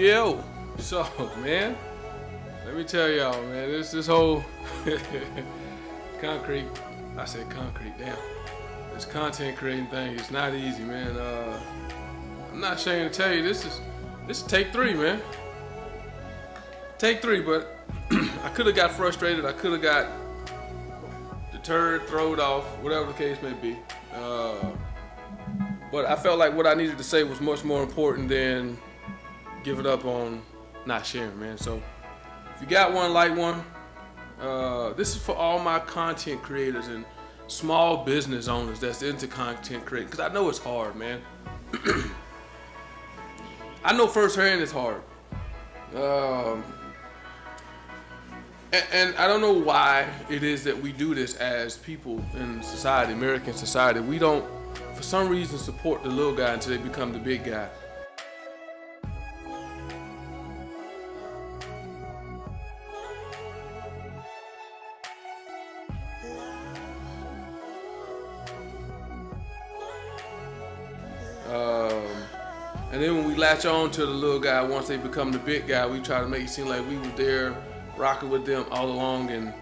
Yo, so man, let me tell y'all, man, this whole concrete, I said concrete, damn. This content creating thing is not easy, man. I'm not ashamed to tell you, this is take three, man. Take three, but I could have got frustrated. I could have got deterred, thrown off, whatever the case may be. But I felt like what I needed to say was much more important than give it up on not sharing, man. So if you got one, like one. This is for all my content creators and small business owners that's into content creating, because I know it's hard, man. I know firsthand it's hard. And I don't know why it is that we do this as people in society, American society. We don't, for some reason, support the little guy until they become the big guy. And then when we latch on to the little guy, once they become the big guy, we try to make it seem like we were there rocking with them all along. And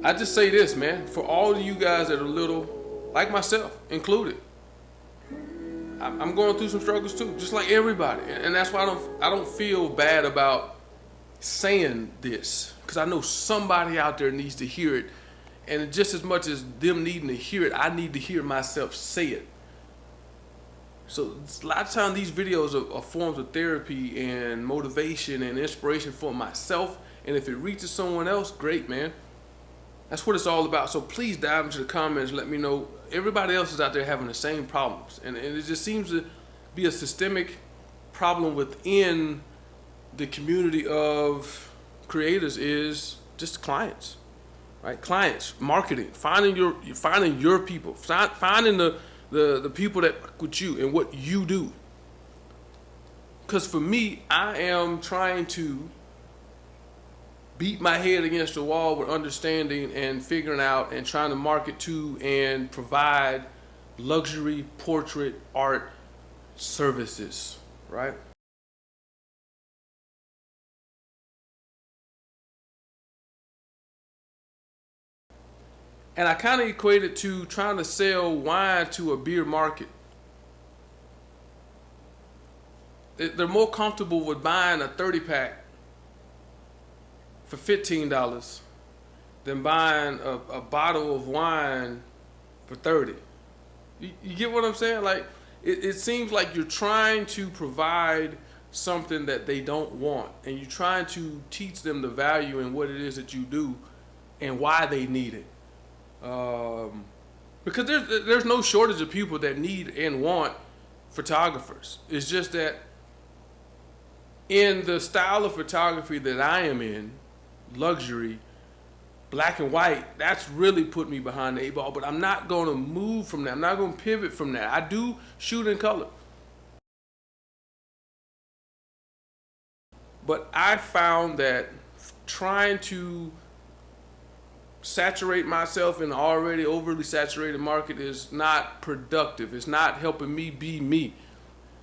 I just say this, man, for all of you guys that are little, like myself included, I'm going through some struggles too, just like everybody. And that's why I don't feel bad about saying this, because I know somebody out there needs to hear it. And just as much as them needing to hear it, I need to hear myself say it. So a lot of times these videos are forms of therapy and motivation and inspiration for myself. And if it reaches someone else, great, man. That's what it's all about. So please dive into the comments and let me know. Everybody else is out there having the same problems. And it just seems to be a systemic problem within the community of creators, is just clients, right? Clients, marketing, finding your people, finding the people that work with you and what you do. Because for me, I am trying to beat my head against the wall with understanding and figuring out and trying to market to and provide luxury portrait art services, right? And I kind of equate it to trying to sell wine to a beer market. They're more comfortable with buying a 30-pack for $15 than buying a bottle of wine for $30. You get what I'm saying? Like, it seems like you're trying to provide something that they don't want, and you're trying to teach them the value in what it is that you do and why they need it. Because there's no shortage of people that need and want photographers. It's just that in the style of photography that I am in, luxury, black and white, that's really put me behind the eight ball. But I'm not going to move from that. I'm not going to pivot from that. I do shoot in color. But I found that trying to saturate myself in an already overly saturated market is not productive. It's not helping me be me.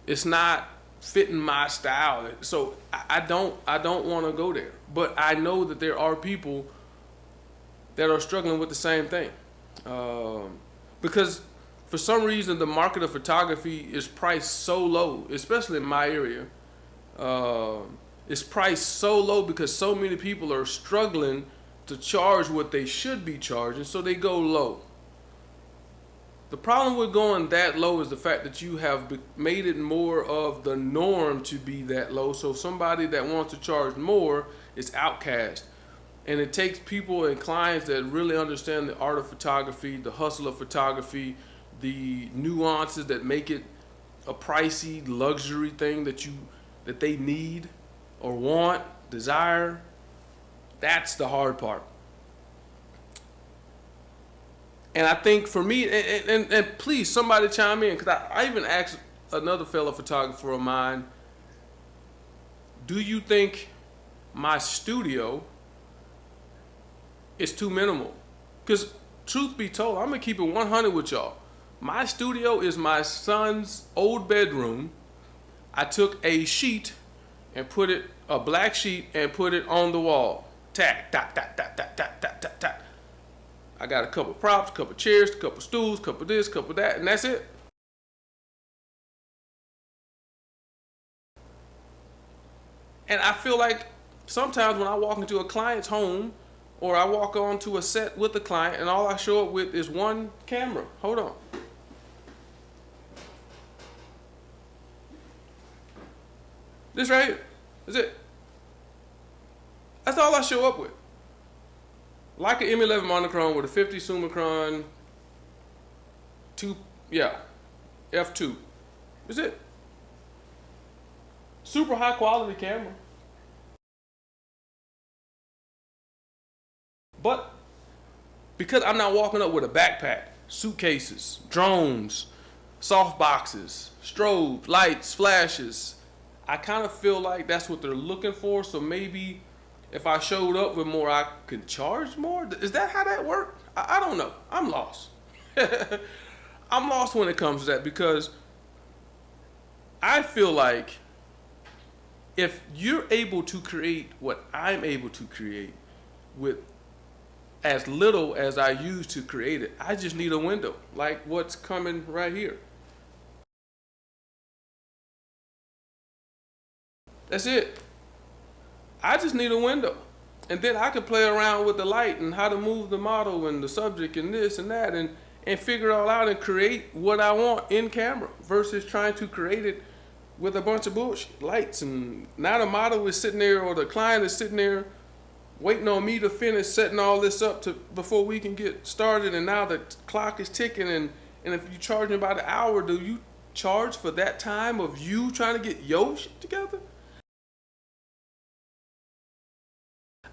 It's not fitting my style. So I don't want to go there. But I know that there are people that are struggling with the same thing. Because for some reason the market of photography is priced so low, especially in my area. It's priced so low because so many people are struggling to charge what they should be charging, so they go low. The problem with going that low is the fact that you have made it more of the norm to be that low. So somebody that wants to charge more is outcast. And it takes people and clients that really understand the art of photography, the hustle of photography, the nuances that make it a pricey luxury thing that they need or want, desire. That's the hard part. And I think for me, and please, somebody chime in, because I even asked another fellow photographer of mine, do you think my studio is too minimal? Because truth be told, I'm going to keep it 100 with y'all. My studio is my son's old bedroom I took a sheet and a black sheet, and put it on the wall. Tack, tack, tack, tack, tack, tack, tack, tack, tack. I got a couple props, a couple chairs, a couple stools, a couple this, a couple that, and that's it. And I feel like sometimes when I walk into a client's home or I walk onto a set with a client and all I show up with is one camera. Hold on. This right here. That's it. That's all I show up with. Like an M11 monochrome with a 50 Summicron F2. That's it. Super high quality camera. But because I'm not walking up with a backpack, suitcases, drones, soft boxes, strobes, lights, flashes, I kind of feel like that's what they're looking for. So maybe if I showed up with more, I could charge more. Is that how that works? I don't know. I'm lost. I'm lost when it comes to that, because I feel like if you're able to create what I'm able to create with as little as I use to create it, I just need a window like what's coming right here. That's it. I just need a window. And then I can play around with the light and how to move the model and the subject and this and that, and figure it all out and create what I want in camera versus trying to create it with a bunch of bullshit lights. And now the model is sitting there, or the client is sitting there waiting on me to finish setting all this up before we can get started. And now the clock is ticking, and if you charge me by the hour, do you charge for that time of you trying to get your shit together?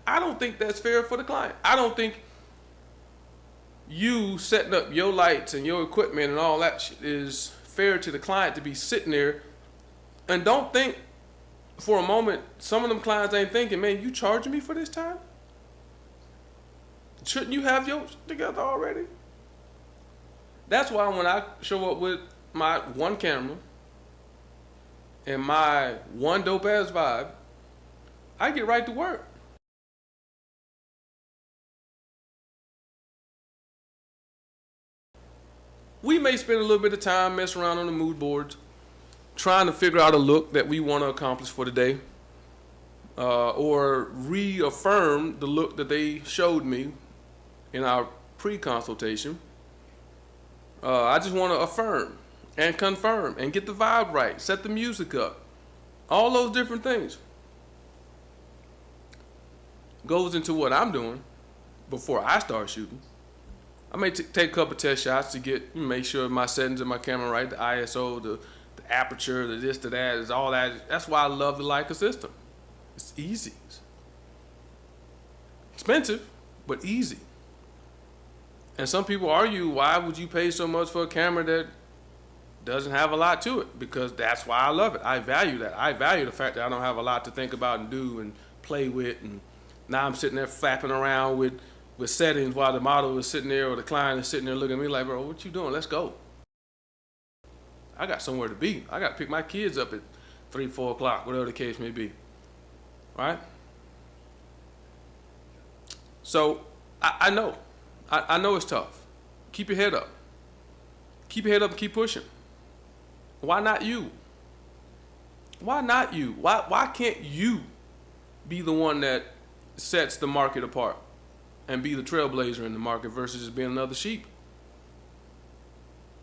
I don't think that's fair for the client. I don't think you setting up your lights and your equipment and all that shit is fair to the client to be sitting there. And don't think for a moment, some of them clients ain't thinking, man, you charging me for this time? Shouldn't you have yours together already? That's why when I show up with my one camera and my one dope ass vibe, I get right to work. We may spend a little bit of time messing around on the mood boards, trying to figure out a look that we want to accomplish for the day, or reaffirm the look that they showed me in our pre-consultation. I just want to affirm and confirm and get the vibe right, set the music up, all those different things. Goes into what I'm doing before I start shooting. I may take a couple test shots to make sure my settings in my camera right, the ISO, the aperture, the this, the that, is all that. That's why I love the Leica system. It's easy. It's expensive, but easy. And some people argue, why would you pay so much for a camera that doesn't have a lot to it? Because that's why I love it. I value that. I value the fact that I don't have a lot to think about and do and play with. And now I'm sitting there flapping around with settings while the model is sitting there or the client is sitting there looking at me like, bro, what you doing? Let's go. I got somewhere to be. I got to pick my kids up at 3, 4 o'clock, whatever the case may be. Right? So I know. I know it's tough. Keep your head up. Keep your head up and keep pushing. Why not you? Why not you? Why can't you be the one that sets the market apart and be the trailblazer in the market versus just being another sheep?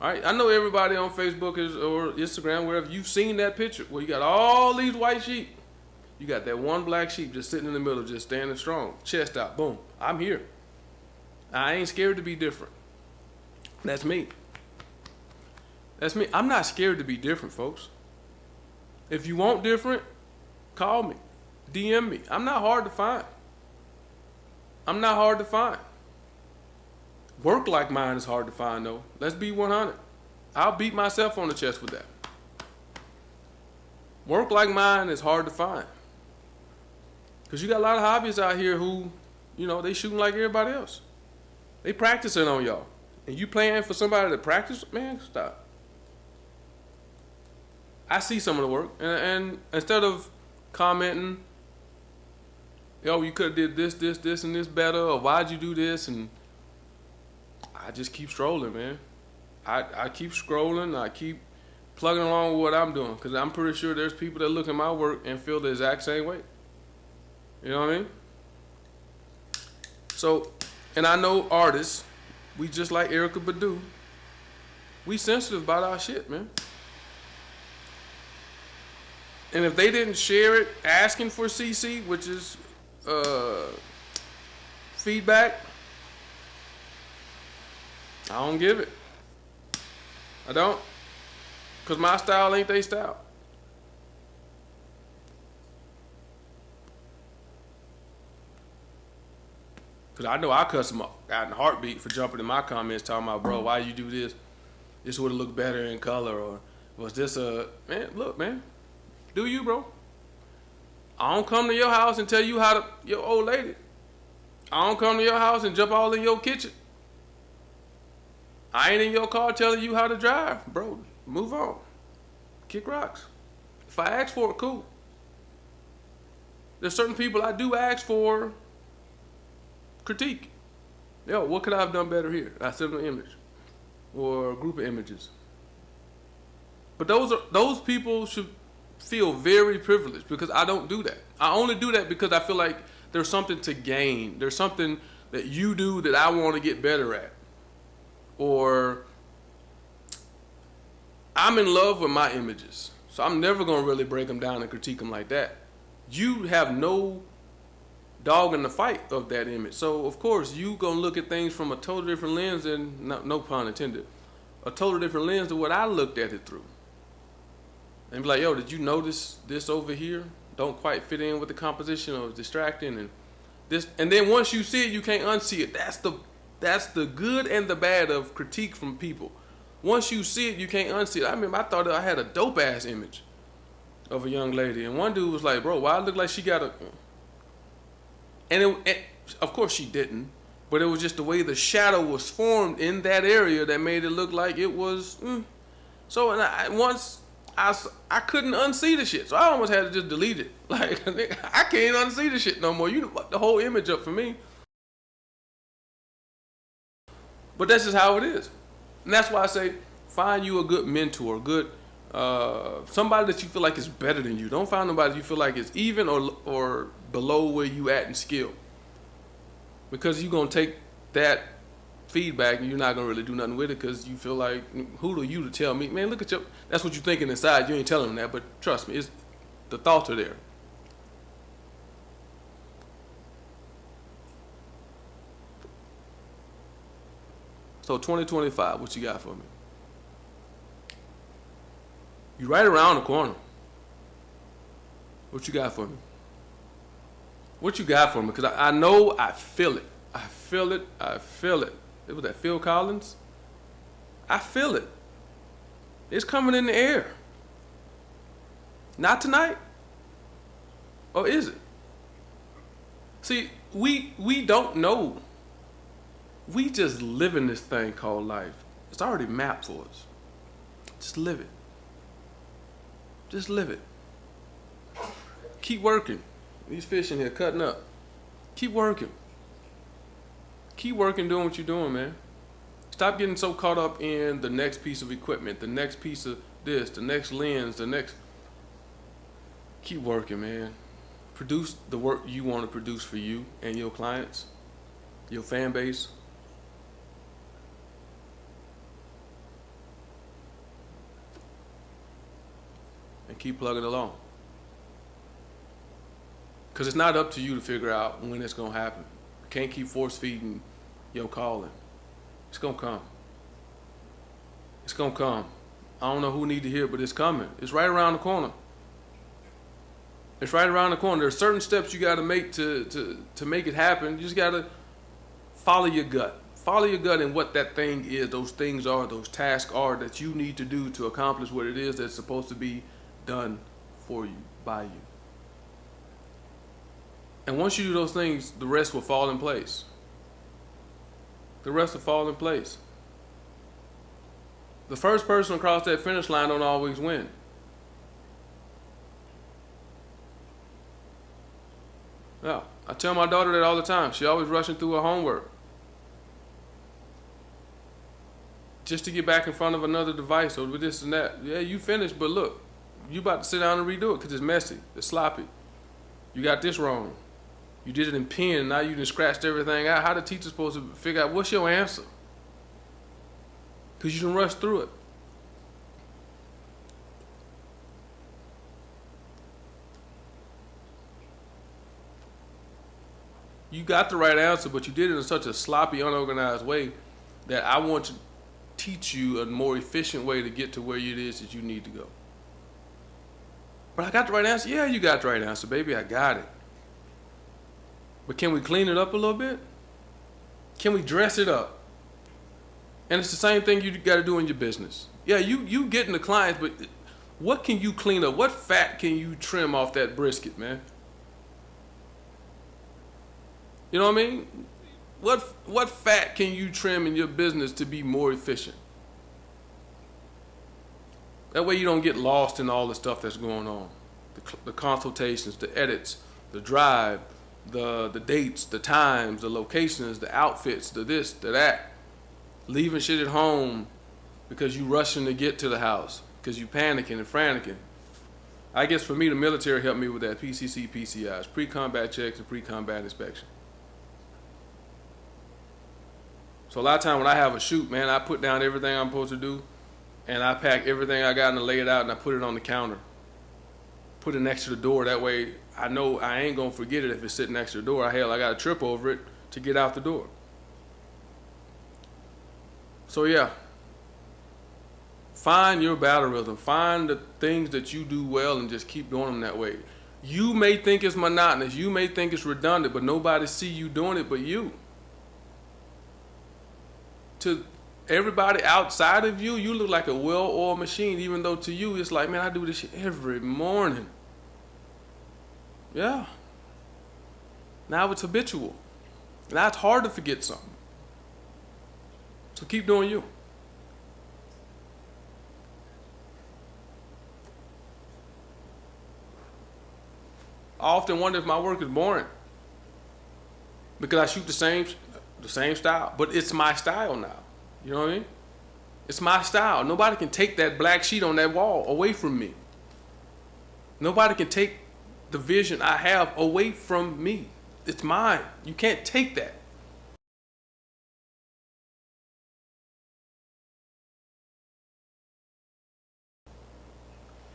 All right, I know everybody on Facebook or Instagram, wherever, you've seen that picture where you got all these white sheep. You got that one black sheep just sitting in the middle, just standing strong, chest out, boom, I'm here. I ain't scared to be different. That's me. That's me. I'm not scared to be different, folks. If you want different, call me, DM me. I'm not hard to find. I'm not hard to find. Work like mine is hard to find, though. Let's be 100. I'll beat myself on the chest with that. Work like mine is hard to find. Because you got a lot of hobbyists out here who, they shooting like everybody else. They practicing on y'all. And you playing for somebody to practice? Man, stop. I see some of the work, and instead of commenting, yo, you could have did this, this, this, and this better, or why'd you do this, and I just keep strolling, man. I keep scrolling. I keep plugging along with what I'm doing because I'm pretty sure there's people that look at my work and feel the exact same way. You know what I mean? So, and I know artists, we just like Erykah Badu. We sensitive about our shit, man. And if they didn't share it asking for CC, which is feedback, I don't give it. I don't. Because my style ain't they style. Because I know I cuss them out in a heartbeat for jumping in my comments talking about, bro, why you do this? This would have looked better in color. Or was this a... Man, look, man. Do you, bro? I don't come to your house and tell you how to... Your old lady. I don't come to your house and jump all in your kitchen. I ain't in your car telling you how to drive. Bro, move on. Kick rocks. If I ask for it, cool. There's certain people I do ask for critique. Yo, what could I have done better here? I send them an image or a group of images. But those people should feel very privileged because I don't do that. I only do that because I feel like there's something to gain. There's something that you do that I want to get better at. Or I'm in love with my images. So I'm never going to really break them down and critique them like that. You have no dog in the fight of that image. So, of course, you going to look at things from a totally different lens and, no pun intended, a totally different lens than what I looked at it through. And be like, yo, did you notice this over here? Don't quite fit in with the composition or it's distracting and this. And then once you see it, you can't unsee it. That's the good and the bad of critique from people. Once you see it, you can't unsee it. I remember I thought I had a dope ass image of a young lady, and one dude was like, "Bro, why it look like she got a?" And of course she didn't, but it was just the way the shadow was formed in that area that made it look like it was. So, and once I couldn't unsee the shit, so I almost had to just delete it. Like I can't unsee the shit no more. You fucked the whole image up for me. But that's just how it is. And that's why I say, find you a good mentor, good somebody that you feel like is better than you. Don't find nobody you feel like is even or below where you at in skill. Because you're going to take that feedback and you're not going to really do nothing with it because you feel like, who are you to tell me? Man, look at that's what you're thinking inside. You ain't telling them that, but trust me, the thoughts are there. So 2025, what you got for me? You right around the corner. What you got for me? What you got for me? Because I know I feel it. I feel it. I feel it. It was that Phil Collins. I feel it. It's coming in the air. Not tonight. Or is it? See, we don't know. We just live in this thing called life. It's already mapped for us. Just live it. Just live it. Keep working. These fish in here cutting up. Keep working. Keep working doing what you're doing, man. Stop getting so caught up in the next piece of equipment, the next piece of this, the next lens, the next... Keep working, man. Produce the work you want to produce for you and your clients, your fan base. And keep plugging along. Because it's not up to you to figure out when it's going to happen. You can't keep force feeding your calling. It's going to come. It's going to come. I don't know who need to hear it, but it's coming. It's right around the corner. It's right around the corner. There's certain steps you got to make to make it happen. You just got to follow your gut. Follow your gut in what that thing is, those things are, those tasks are that you need to do to accomplish what it is that's supposed to be done for you, by you. And once you do those things, the rest will fall in place. The rest will fall in place. The first person across that finish line don't always win. Yeah, I tell my daughter that all the time. She always rushing through her homework just to get back in front of another device or with this and that. Yeah, you finished, but look, you about to sit down and redo it because it's messy, it's sloppy. You got this wrong. You did it in pen, and now you just scratched everything out. How the teacher supposed to figure out what's your answer? Because you done rushed through it. You got the right answer, but you did it in such a sloppy, unorganized way that I want to teach you a more efficient way to get to where it is that you need to go. But I got the right answer. Yeah, you got the right answer, baby. I got it. But can we clean it up a little bit? Can we dress it up? And it's the same thing you got to do in your business. Yeah, you getting the clients, but what can you clean up? What fat can you trim off that brisket, man? You know what I mean? What fat can you trim in your business to be more efficient? That way you don't get lost in all the stuff that's going on. The consultations, the edits, the drive, the dates, the times, the locations, the outfits, the this, the that. Leaving shit at home because you rushing to get to the house, because you panicking and franticing. I guess for me, the military helped me with that. PCC, PCIs, pre-combat checks and pre-combat inspection. So a lot of time when I have a shoot, man, I put down everything I'm supposed to do, and I pack everything I got and I lay it out and I put it on the counter. Put it next to the door. That way I know I ain't gonna forget it if it's sitting next to the door. Hell, I gotta trip over it to get out the door. So yeah, find your battle rhythm. Find the things that you do well and just keep doing them that way. You may think it's monotonous. You may think it's redundant, but nobody see you doing it but you. To everybody outside of you, you look like a well-oiled machine, even though to you it's like, man, I do this shit every morning. Yeah. Now it's habitual. Now it's hard to forget something. So keep doing you. I often wonder if my work is boring because I shoot the same style, but it's my style now. You know what I mean? It's my style. Nobody can take that black sheet on that wall away from me. Nobody can take the vision I have away from me. It's mine. You can't take that.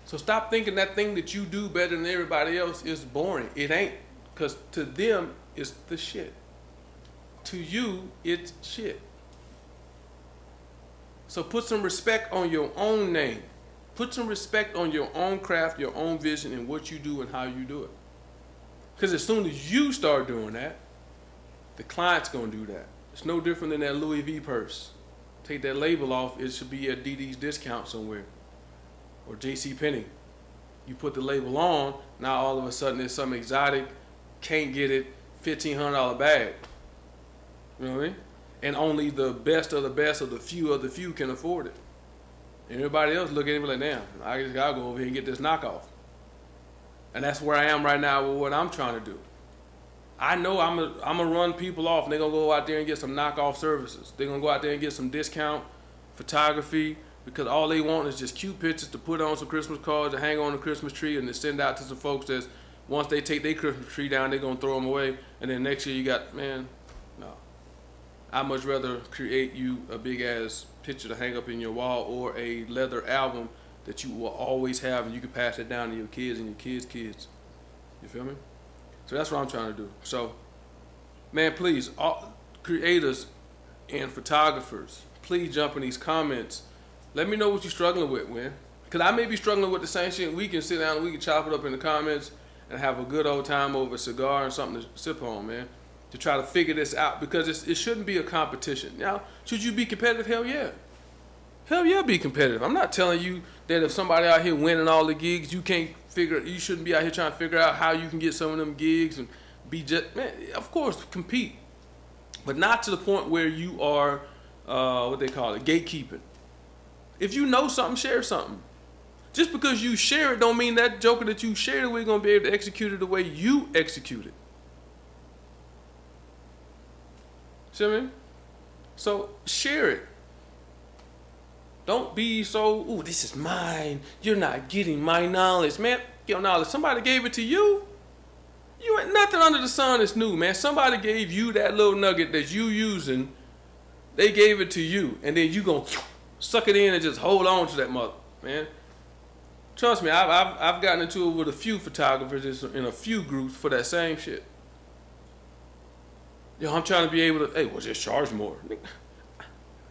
So stop thinking that thing that you do better than everybody else is boring. It ain't. Because to them, it's the shit. To you, it's shit. So put some respect on your own name. Put some respect on your own craft, your own vision, and what you do and how you do it. Because as soon as you start doing that, the client's going to do that. It's no different than that Louis V purse. Take that label off, it should be at DD's discount somewhere. Or JC Penney. You put the label on, now all of a sudden it's some exotic, can't get it, $1,500 bag. You know what I mean? And only the best of the few can afford it. And everybody else look at it like, damn, I just gotta go over here and get this knockoff. And that's where I am right now with what I'm trying to do. I know I'm gonna run people off and they're gonna go out there and get some knockoff services. They're gonna go out there and get some discount photography because all they want is just cute pictures to put on some Christmas cards to hang on the Christmas tree and to send out to some folks that once they take their Christmas tree down, they're gonna throw them away. And then next year you got, man, no. I'd much rather create you a big ass picture to hang up in your wall or a leather album that you will always have and you can pass it down to your kids and your kids' kids. You feel me? So that's what I'm trying to do. So, man, please, all creators and photographers, please jump in these comments. Let me know what you're struggling with, man. Because I may be struggling with the same shit. We can sit down and we can chop it up in the comments and have a good old time over a cigar and something to sip on, man, to try to figure this out. Because it shouldn't be a competition. Now, should you be competitive? Hell yeah. Hell yeah, be competitive. I'm not telling you that if somebody out here winning all the gigs, you shouldn't be out here trying to figure out how you can get some of them gigs and be just, man, of course, compete. But not to the point where you are, what they call it, gatekeeping. If you know something, share something. Just because you share it don't mean that joker that you shared it with going to be able to execute it the way you execute it. See what I mean? So share it. Don't be so, ooh, this is mine. You're not getting my knowledge. Man, your knowledge. Somebody gave it to you. You ain't nothing under the sun is new, man. Somebody gave you that little nugget that you using. They gave it to you. And then you gonna suck it in and just hold on to that mother, man. Trust me, I've gotten into it with a few photographers in a few groups for that same shit. Yo, I'm trying to be able to, hey, well, just charge more.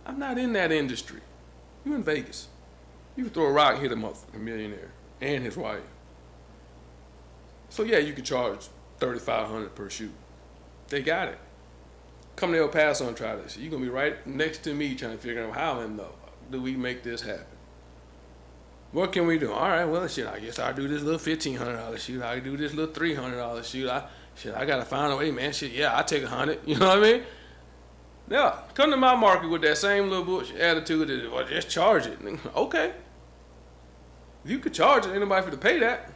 I'm not in that industry. You in Vegas. You can throw a rock and hit a motherfucking millionaire and his wife. So yeah, you can charge $3,500 per shoot. They got it. Come to El Paso and try this. You're gonna be right next to me trying to figure out how in the do we make this happen. What can we do? All right, well, shit, I guess I'll do this little $1,500 shoot. I'll do this little $300 shoot. I gotta find a way, man. Shit, yeah, I take 100. You know what I mean? Yeah, come to my market with that same little bullshit attitude. That, well, just charge it. Okay. If you could charge it, ain't nobody for to pay that.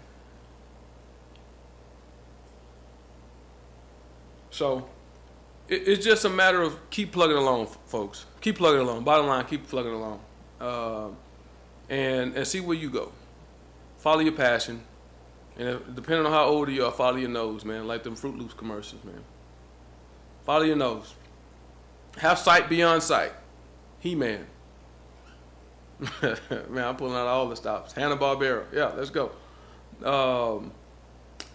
So, it's just a matter of keep plugging along, folks. Keep plugging along. Bottom line, keep plugging along. And see where you go. Follow your passion. And depending on how old you are, follow your nose, man. Like them Fruit Loops commercials, man. Follow your nose. Have sight beyond sight. He-Man. Man, I'm pulling out all the stops. Hanna-Barbera. Yeah, let's go.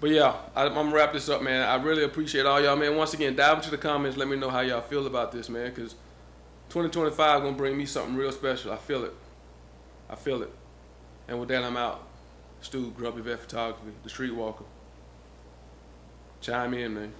But yeah, I'm going to wrap this up, man. I really appreciate all y'all, man. Once again, dive into the comments. Let me know how y'all feel about this, man, because 2025 going to bring me something real special. I feel it. I feel it. And with that, I'm out. Stu, Grumpy Vet Photography, The Streetwalker. Chime in, man.